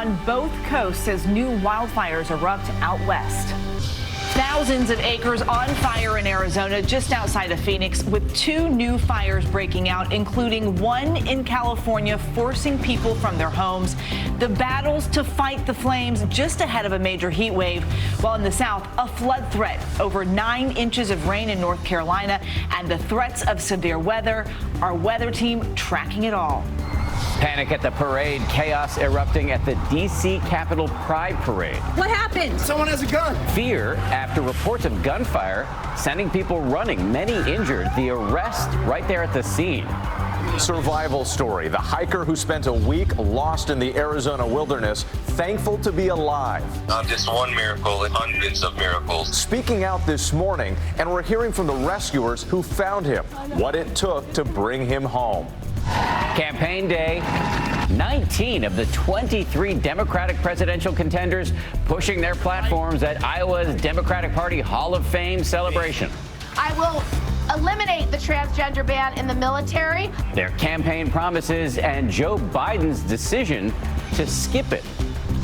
on both coasts as new wildfires erupt out west. Thousands of acres on fire in Arizona, just outside of Phoenix, with 2 new fires breaking out, including one in California, forcing people from their homes. The battles to fight the flames just ahead of a major heat wave, while in the south, a flood threat, over 9 inches of rain in North Carolina, and the threats of severe weather. Our weather team tracking it all. Panic at the parade, chaos erupting at the D.C. Capitol Pride Parade. What happened? Someone has a gun. Fear after reports of gunfire, sending people running, many injured. The arrest right there at the scene. Survival story. The hiker who spent a week lost in the Arizona wilderness, thankful to be alive. Not just one miracle, hundreds of miracles. Speaking out this morning, and we're hearing from the rescuers who found him, what it took to bring him home. Campaign day, 19 of the 23 Democratic presidential contenders pushing their platforms at Iowa's Democratic Party Hall of Fame celebration. I will eliminate the transgender ban in the military. Their campaign promises and Joe Biden's decision to skip it.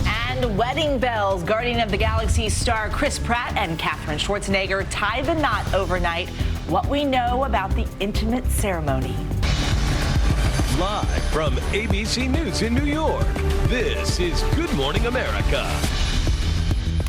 And wedding bells. Guardian of the Galaxy star Chris Pratt and Katherine Schwarzenegger tie the knot overnight. What we know about the intimate ceremony. Live from ABC News in New York, this is Good Morning America.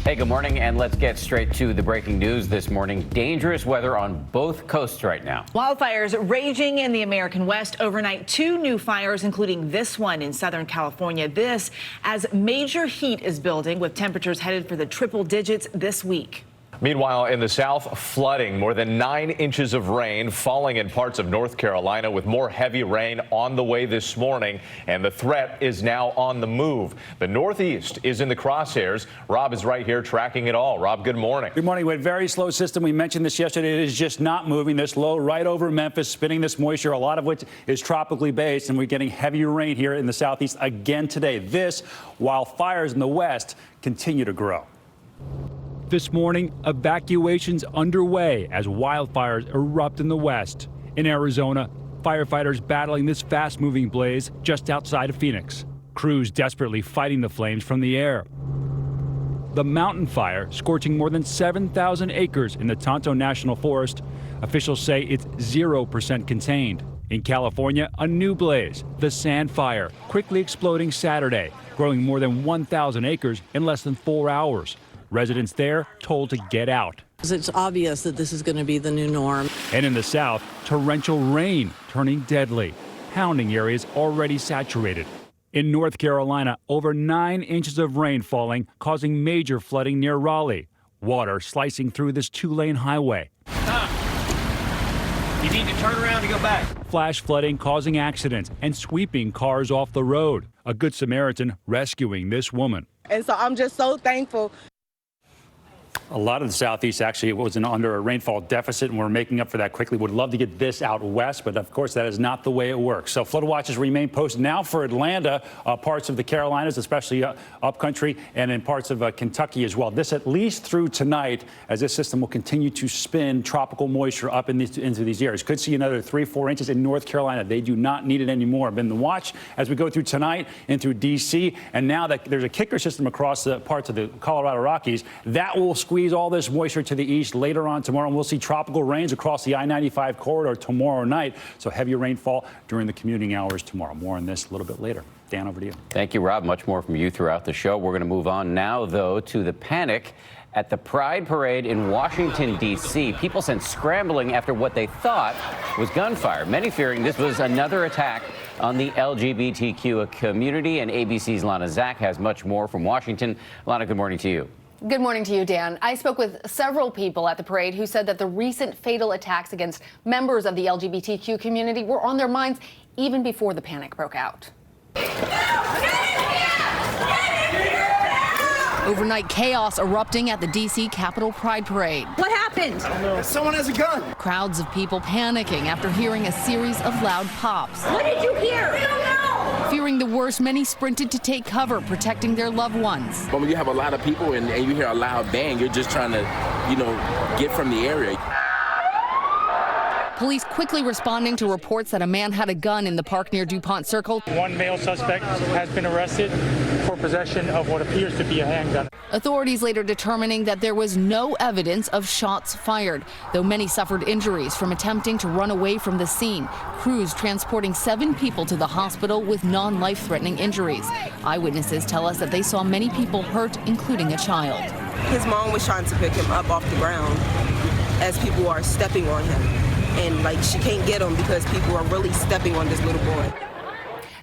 Hey, good morning, and let's get straight to the breaking news this morning. Dangerous weather on both coasts right now. Wildfires raging in the American West. Overnight, 2 new fires, including this one in Southern California. This as major heat is building, with temperatures headed for the triple digits this week. Meanwhile, in the south, flooding, more than 9 inches of rain falling in parts of North Carolina, with more heavy rain on the way this morning, and the threat is now on the move. The Northeast is in the crosshairs. Rob is right here tracking it all. Rob, good morning. Good morning. We had a very slow system. We mentioned this yesterday. It is just not moving. This low right over Memphis, spinning this moisture, a lot of which is tropically based, and we're getting heavy rain here in the southeast again today. This, while fires in the west continue to grow. This morning, evacuations underway as wildfires erupt in the west. In Arizona, firefighters battling this fast-moving blaze just outside of Phoenix. Crews desperately fighting the flames from the air. The mountain fire scorching more than 7,000 acres in the Tonto National Forest. Officials say it's 0% contained. In California, a new blaze, the Sand Fire, quickly exploding Saturday, growing more than 1,000 acres in less than 4 hours. Residents there told to get out. It's obvious that this is going to be the new norm. And in the south, torrential rain turning deadly, pounding areas already saturated. In North Carolina, over 9 inches of rain falling, causing major flooding near Raleigh. Water slicing through this 2-lane highway. You need to turn around to go back. Flash flooding causing accidents and sweeping cars off the road. A Good Samaritan rescuing this woman. And so I'm just so thankful. A lot of the southeast actually was under a rainfall deficit, and we're making up for that quickly. Would love to get this out west, but of course that is not the way it works. So flood watches remain posted now for Atlanta, parts of the Carolinas, especially upcountry, and in parts of Kentucky as well. This at least through tonight, as this system will continue to spin tropical moisture up into these areas. Could see another 3-4 inches in North Carolina. They do not need it anymore. Been the watch as we go through tonight and through D.C. And now that there's a kicker system across the parts of the Colorado Rockies, that will squeeze all this moisture to the east later on tomorrow, and we'll see tropical rains across the I-95 corridor tomorrow night. So heavy rainfall during the commuting hours tomorrow. More on this a little bit later. Dan, over to you. Thank you, Rob. Much more from you throughout the show. We're going to move on now, though, to the panic at the Pride Parade in Washington, D.C. People sent scrambling after what they thought was gunfire, many fearing this was another attack on the LGBTQ community. And ABC's Lana Zach has much more from Washington. Lana, good morning to you. Good morning to you, Dan. I spoke with several people at the parade who said that the recent fatal attacks against members of the LGBTQ community were on their minds even before the panic broke out. Overnight chaos erupting at the D.C. Capitol Pride Parade. What happened? Someone has a gun. Crowds of people panicking after hearing a series of loud pops. What did you hear? We don't know. Fearing the worst, many sprinted to take cover, protecting their loved ones. But when you have a lot of people and you hear a loud bang, you're just trying to, get from the area. Police quickly responding to reports that a man had a gun in the park near DuPont Circle. One male suspect has been arrested. for possession of what appears to be a handgun. Authorities later determining that there was no evidence of shots fired, though many suffered injuries from attempting to run away from the scene. Crews transporting 7 people to the hospital with non-life-threatening injuries. Eyewitnesses tell us that they saw many people hurt, including a child. His mom was trying to pick him up off the ground as people are stepping on him. And like she can't get him because people are really stepping on this little boy.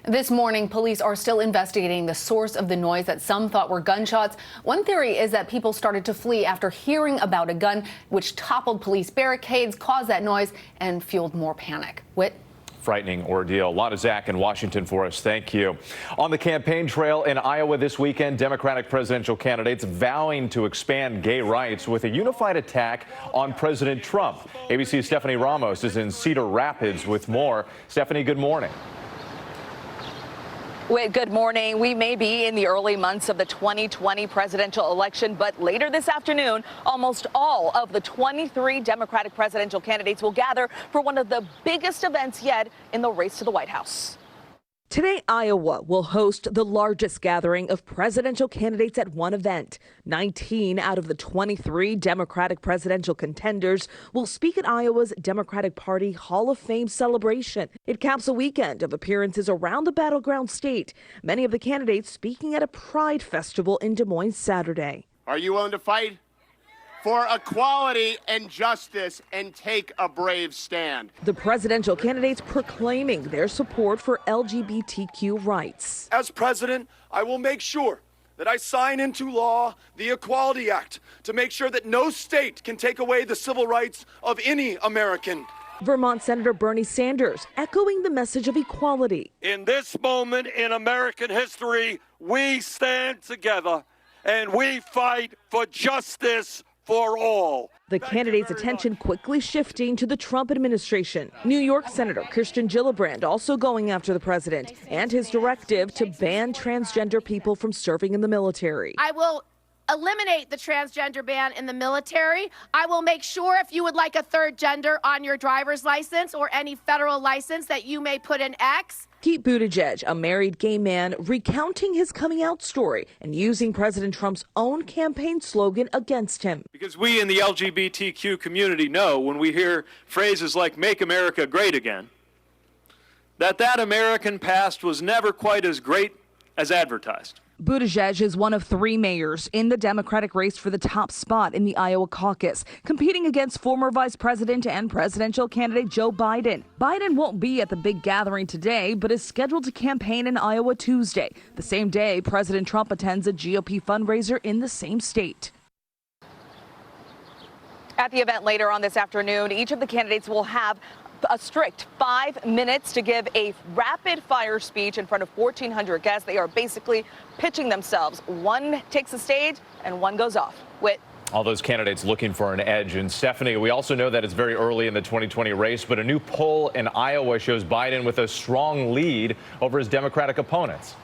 This morning, police are still investigating the source of the noise that some thought were gunshots. One theory is that people started to flee after hearing about a gun, which toppled police barricades, caused that noise, and fueled more panic. Whit? Frightening ordeal. Lana Zach in Washington for us. Thank you. On the campaign trail in Iowa this weekend, Democratic presidential candidates vowing to expand gay rights with a unified attack on President Trump. ABC's Stephanie Ramos is in Cedar Rapids with more. Stephanie, good morning. Good morning. We may be in the early months of the 2020 presidential election, but later this afternoon, almost all of the 23 Democratic presidential candidates will gather for one of the biggest events yet in the race to the White House. Today, Iowa will host the largest gathering of presidential candidates at one event. 19 out of the 23 Democratic presidential contenders will speak at Iowa's Democratic Party Hall of Fame celebration. It caps a weekend of appearances around the battleground state, many of the candidates speaking at a Pride Festival in Des Moines Saturday. Are you willing to fight for equality and justice and take a brave stand? The presidential candidates proclaiming their support for LGBTQ rights. As president, I will make sure that I sign into law the Equality Act to make sure that no state can take away the civil rights of any American. Vermont Senator Bernie Sanders echoing the message of equality. In this moment in American history, we stand together and we fight for justice for all. The candidates' attention quickly shifting to the Trump administration. New York Senator Kirsten Gillibrand also going after the president and his directive to ban transgender people from serving in the military. I will eliminate the transgender ban in the military. I will make sure if you would like a third gender on your driver's license or any federal license that you may put an X. Pete Buttigieg, a married gay man, recounting his coming out story and using President Trump's own campaign slogan against him. Because we in the LGBTQ community know when we hear phrases like "Make America Great Again," that American past was never quite as great as advertised. Buttigieg is one of 3 mayors in the Democratic race for the top spot in the Iowa caucus, competing against former Vice President and presidential candidate Joe Biden. Biden won't be at the big gathering today, but is scheduled to campaign in Iowa Tuesday, the same day President Trump attends a GOP fundraiser in the same state. At the event later on this afternoon, each of the candidates will have a strict 5 minutes to give a rapid fire speech in front of 1,400 guests. They are basically pitching themselves. One takes the stage and one goes off. Whit? All those candidates looking for an edge. And Stephanie, we also know that it's very early in the 2020 race, but a new poll in Iowa shows Biden with a strong lead over his Democratic opponents.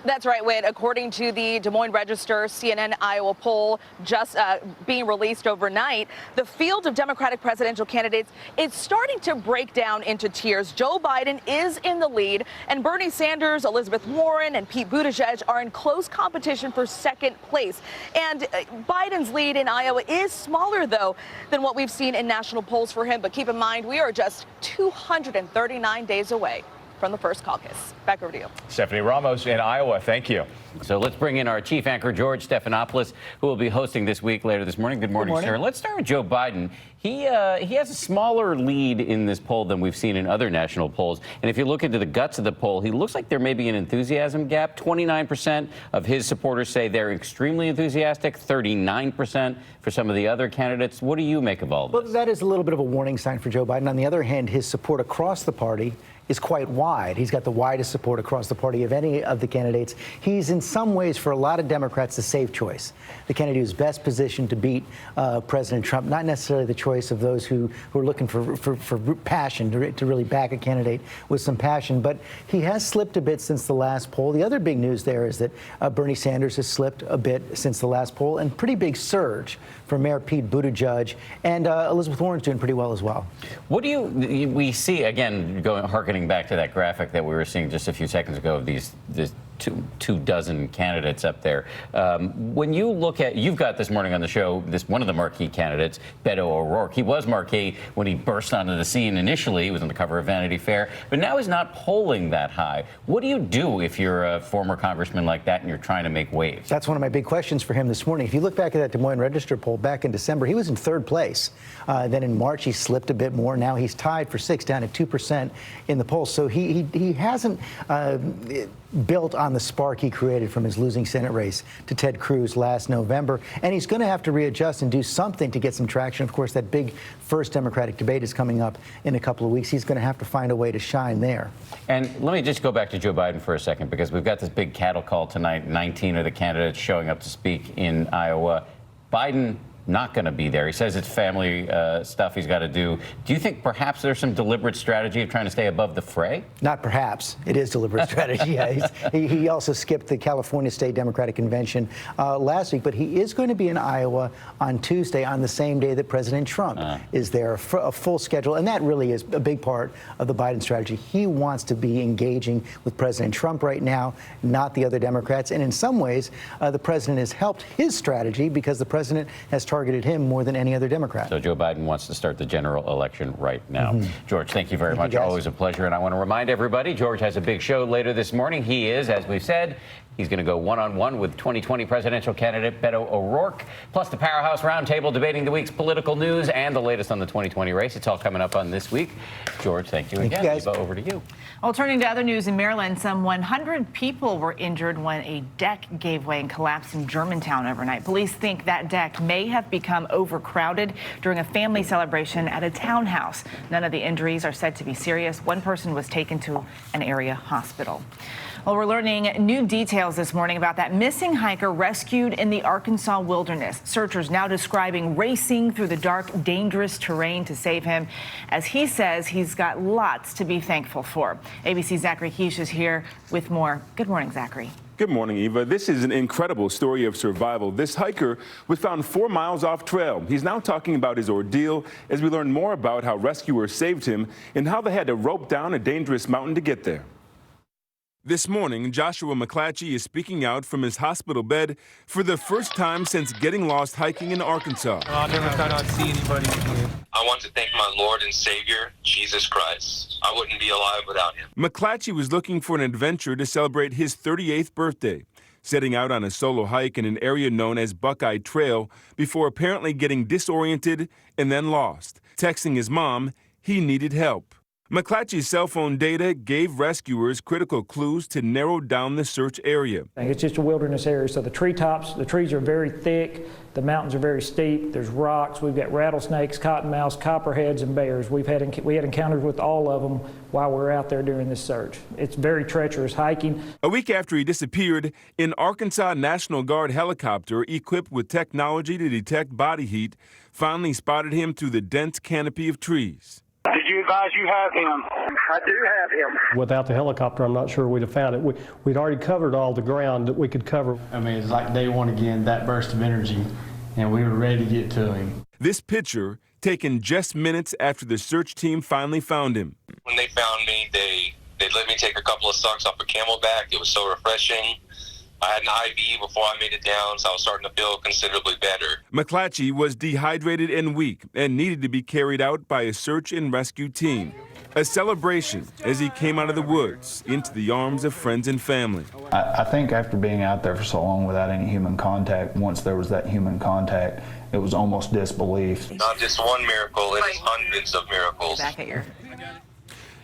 That's right, Whit. According to the Des Moines Register CNN Iowa poll just being released overnight, the field of Democratic presidential candidates is starting to break down into tiers. Joe Biden is in the lead, and Bernie Sanders, Elizabeth Warren, and Pete Buttigieg are in close competition for second place. And Biden's lead in Iowa is smaller, though, than what we've seen in national polls for him. But keep in mind, we are just 239 days away from the first caucus. Back over to you. Stephanie Ramos in Iowa. Thank you. So let's bring in our chief anchor, George Stephanopoulos, who will be hosting this week later this morning. Good morning, sir. Let's start with Joe Biden. He has a smaller lead in this poll than we've seen in other national polls. And if you look into the guts of the poll, he looks like there may be an enthusiasm gap. 29% of his supporters say they're extremely enthusiastic, 39% for some of the other candidates. What do you make of all of this? Well, that is a little bit of a warning sign for Joe Biden. On the other hand, his support across the party is quite wide. He's got the widest support across the party of any of the candidates. He's in some ways, for a lot of Democrats, the safe choice. The candidate who's best positioned to beat President Trump, not necessarily the choice of those who are looking for passion, to really back a candidate with some passion. But he has slipped a bit since the last poll. The other big news there is that Bernie Sanders has slipped a bit since the last poll, and pretty big surge for Mayor Pete Buttigieg, and Elizabeth Warren's doing pretty well as well. What do we see, again, harkening coming back to that graphic that we were seeing just a few seconds ago of these two dozen candidates up there. When you look at, you've got this morning on the show, one of the marquee candidates, Beto O'Rourke. He was marquee when he burst onto the scene initially. He was on the cover of Vanity Fair, but now he's not polling that high. What do you do if you're a former congressman like that and you're trying to make waves? That's one of my big questions for him this morning. If you look back at that Des Moines Register poll back in December, he was in third place. Then in March, he slipped a bit more. Now he's tied for 6th, down at 2% in the polls. So he hasn't built on the spark he created from his losing Senate race to Ted Cruz last November. And he's going to have to readjust and do something to get some traction. Of course, that big first Democratic debate is coming up in a couple of weeks. He's going to have to find a way to shine there. And let me just go back to Joe Biden for a second, because we've got this big cattle call tonight. 19 of the candidates showing up to speak in Iowa. Biden not going to be there. He says it's family stuff he's got to do. Do you think perhaps there's some deliberate strategy of trying to stay above the fray? Not perhaps. It is deliberate strategy. Yeah, he also skipped the California State Democratic Convention last week, but he is going to be in Iowa on Tuesday, on the same day that President Trump is there, a full schedule. And that really is a big part of the Biden strategy. He wants to be engaging with President Trump right now, not the other Democrats. And in some ways, the president has helped his strategy because the president has targeted him more than any other Democrat. So Joe Biden wants to start the general election right now. George, thank you very much. Always a pleasure. And I want to remind everybody, George has a big show later this morning. He is, as we've said, he's going to go one-on-one with 2020 presidential candidate Beto O'Rourke, plus the Powerhouse Roundtable debating the week's political news and the latest on the 2020 race. It's all coming up on this week. George, thank you again. Eva, over to you. Well, turning to other news in Maryland, some 100 people were injured when a deck gave way and collapsed in Germantown overnight. Police think that deck may have become overcrowded during a family celebration at a townhouse. None of the injuries are said to be serious. One person was taken to an area hospital. Well, we're learning new details this morning about that missing hiker rescued in the Arkansas wilderness. Searchers now describing racing through the dark, dangerous terrain to save him. As he says, he's got lots to be thankful for. ABC's Zachary Keish is here with more. Good morning, Zachary. Good morning, Eva. This is an incredible story of survival. This hiker was found 4 miles off trail. He's now talking about his ordeal as we learn more about how rescuers saved him and how they had to rope down a dangerous mountain to get there. This morning, Joshua McClatchy is speaking out from his hospital bed for the first time since getting lost hiking in Arkansas. I never thought I'd see anybody again. I want to thank my Lord and Savior, Jesus Christ. I wouldn't be alive without him. McClatchy was looking for an adventure to celebrate his 38th birthday, setting out on a solo hike in an area known as Buckeye Trail before apparently getting disoriented and then lost. Texting his mom, he needed help. McClatchy's cell phone data gave rescuers critical clues to narrow down the search area. It's just a wilderness area, so the trees are very thick, the mountains are very steep, there's rocks, we've got rattlesnakes, cottonmouths, copperheads, and bears. We had encounters with all of them while we were out there during this search. It's very treacherous hiking. A week after he disappeared, an Arkansas National Guard helicopter equipped with technology to detect body heat finally spotted him through the dense canopy of trees. Did you advise you have him? I do have him. Without the helicopter, I'm not sure we'd have found it. We'd already covered all the ground that we could cover. I mean, it's like day one again, that burst of energy, and we were ready to get to him. This picture taken just minutes after the search team finally found him. When they found me, they let me take a couple of sucks off a Camelback. It was so refreshing. I had an IV before I made it down, so I was starting to feel considerably better. McClatchy was dehydrated and weak and needed to be carried out by a search and rescue team. A celebration as he came out of the woods into the arms of friends and family. I think after being out there for so long without any human contact, once there was that human contact, it was almost disbelief. Not just one miracle, it is hundreds of miracles. Back at your...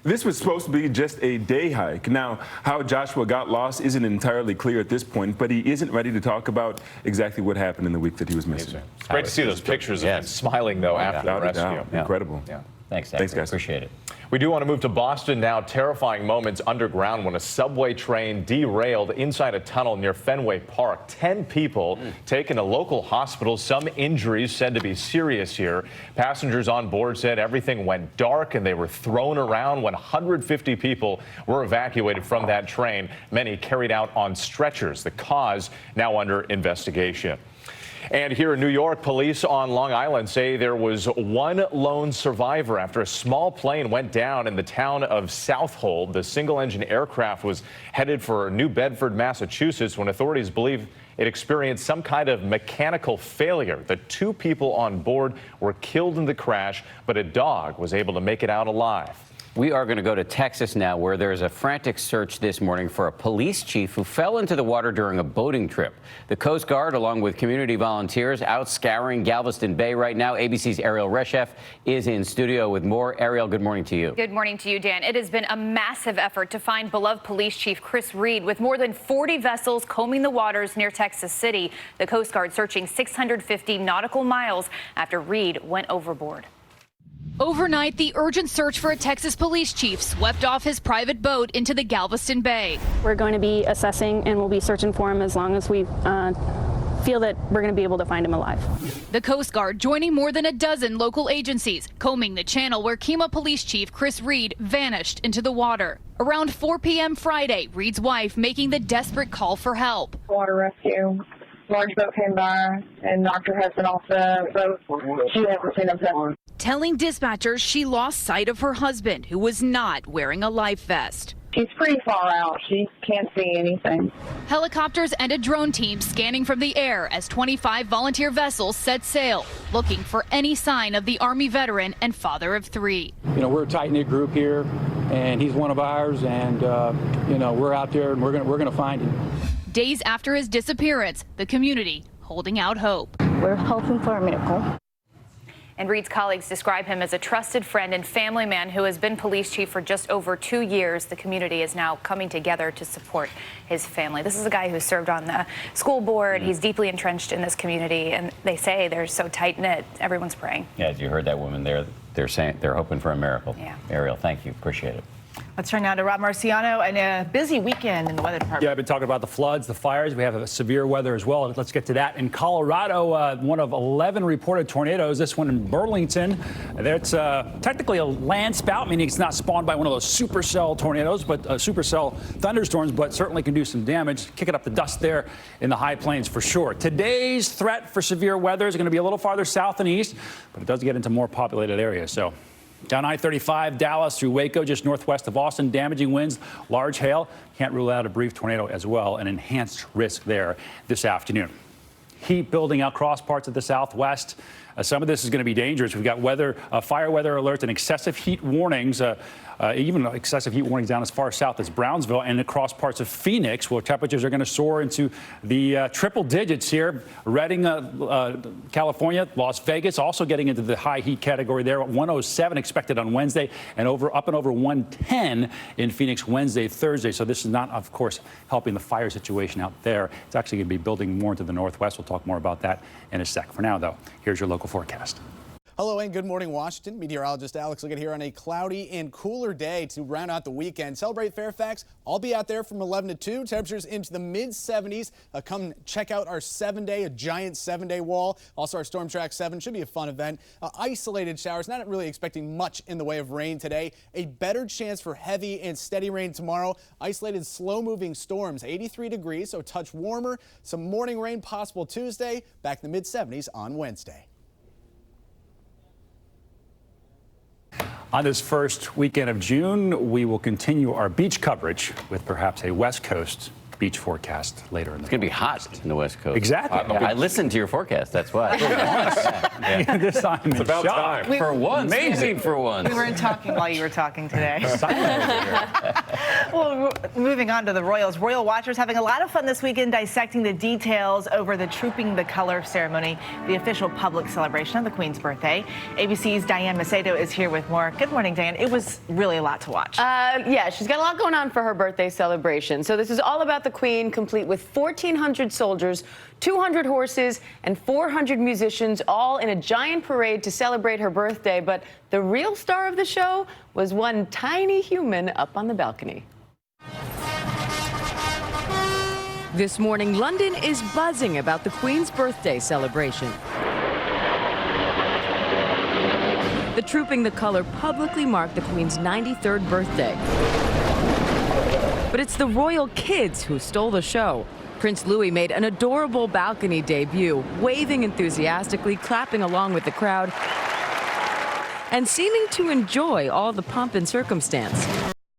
This was supposed to be just a day hike. Now, how Joshua got lost isn't entirely clear at this point, but he isn't ready to talk about exactly what happened in the week that he was missing. It's great to see those pictures of him smiling, though, after the rescue. Incredible. Yeah. Thanks, guys. Appreciate it. We do want to move to Boston now. Terrifying moments underground when a subway train derailed inside a tunnel near Fenway Park. 10 people taken to local hospitals. Some injuries said to be serious here. Passengers on board said everything went dark and they were thrown around when 150 people were evacuated from that train, many carried out on stretchers. The cause now under investigation. And here in New York, police on Long Island say there was one lone survivor after a small plane went down in the town of Southold. The single-engine aircraft was headed for New Bedford, Massachusetts, when authorities believe it experienced some kind of mechanical failure. The 2 people on board were killed in the crash, but a dog was able to make it out alive. We are going to go to Texas now, where there's a frantic search this morning for a police chief who fell into the water during a boating trip. The Coast Guard, along with community volunteers, out scouring Galveston Bay right now. ABC's Ariel Reshef is in studio with more. Ariel, good morning to you. Good morning to you, Dan. It has been a massive effort to find beloved police chief Chris Reed, with more than 40 vessels combing the waters near Texas City. The Coast Guard searching 650 nautical miles after Reed went overboard. Overnight, the urgent search for a Texas police chief swept off his private boat into the Galveston Bay. We're going to be assessing and we'll be searching for him as long as we feel that we're going to be able to find him alive. The Coast Guard joining more than a dozen local agencies, combing the channel where Kemah Police Chief Chris Reed vanished into the water. Around 4 p.m. Friday, Reed's wife making the desperate call for help. Water rescue. Large boat came by and knocked her husband off the boat. She hasn't seen him since. Telling dispatchers she lost sight of her husband, who was not wearing a life vest. She's pretty far out. She can't see anything. Helicopters and a drone team scanning from the air as 25 volunteer vessels set sail, looking for any sign of the Army veteran and father of 3. You know, we're a tight-knit group here, and he's one of ours, and, you know, we're out there, and we're gonna find him. Days after his disappearance, the community holding out hope. We're hoping for a miracle. And Reed's colleagues describe him as a trusted friend and family man who has been police chief for just over 2 years. The community is now coming together to support his family. This is a guy who served on the school board. He's deeply entrenched in this community, and they say they're so tight-knit. Everyone's praying. Yeah, as you heard that woman there, they're saying they're hoping for a miracle. Yeah. Ariel, thank you. Appreciate it. Let's turn now to Rob Marciano and a busy weekend in the weather department. Yeah, I've been talking about the floods, the fires. We have severe weather as well. Let's get to that. In Colorado, one of 11 reported tornadoes. This one in Burlington. That's technically a land spout, meaning it's not spawned by one of those supercell tornadoes, but supercell thunderstorms, but certainly can do some damage, kicking up the dust there in the high plains for sure. Today's threat for severe weather is going to be a little farther south and east, but it does get into more populated areas. So down I-35, Dallas through Waco, just northwest of Austin, damaging winds, large hail. Can't rule out a brief tornado as well, an enhanced risk there this afternoon. Heat building across parts of the southwest. Some of this is going to be dangerous. We've got fire weather alerts and excessive heat warnings, even excessive heat warnings down as far south as Brownsville and across parts of Phoenix, where temperatures are going to soar into the triple digits here. Redding, California, Las Vegas also getting into the high heat category there. 107 expected on Wednesday and up and over 110 in Phoenix Wednesday, Thursday. So this is not, of course, helping the fire situation out there. It's actually going to be building more into the northwest. We'll talk more about that in a sec. For now, though, here's your local forecast. Hello and good morning, Washington. Meteorologist Alex looking here on a cloudy and cooler day to round out the weekend. Celebrate Fairfax. I'll be out there from 11 to 2. Temperatures into the mid-70s. Come check out our a giant 7-day wall. Also our Storm Track 7 should be a fun event. Isolated showers, not really expecting much in the way of rain today. A better chance for heavy and steady rain tomorrow. Isolated slow-moving storms, 83 degrees, so a touch warmer. Some morning rain possible Tuesday. Back in the mid-70s on Wednesday. On this first weekend of June, we will continue our beach coverage with perhaps a West Coast beach forecast later in the It's going to be hot in the West Coast. Exactly. I listened to your forecast. That's why. This time it's about time. For once. Amazing for once. We weren't talking while you were talking today. Well, moving on to the Royals. Royal watchers having a lot of fun this weekend dissecting the details over the Trooping the Color ceremony, the official public celebration of the Queen's birthday. ABC's Diane Macedo is here with more. Good morning, Diane. It was really a lot to watch. Yeah, she's got a lot going on for her birthday celebration. So this is all about the Queen, complete with 1,400 soldiers, 200 horses, and 400 musicians, all in a giant parade to celebrate her birthday. But the real star of the show was one tiny human up on the balcony. This morning, London is buzzing about the Queen's birthday celebration. The Trooping the Color publicly marked the Queen's 93rd birthday. But it's the royal kids who stole the show. Prince Louis made an adorable balcony debut, waving enthusiastically, clapping along with the crowd, and seeming to enjoy all the pomp and circumstance.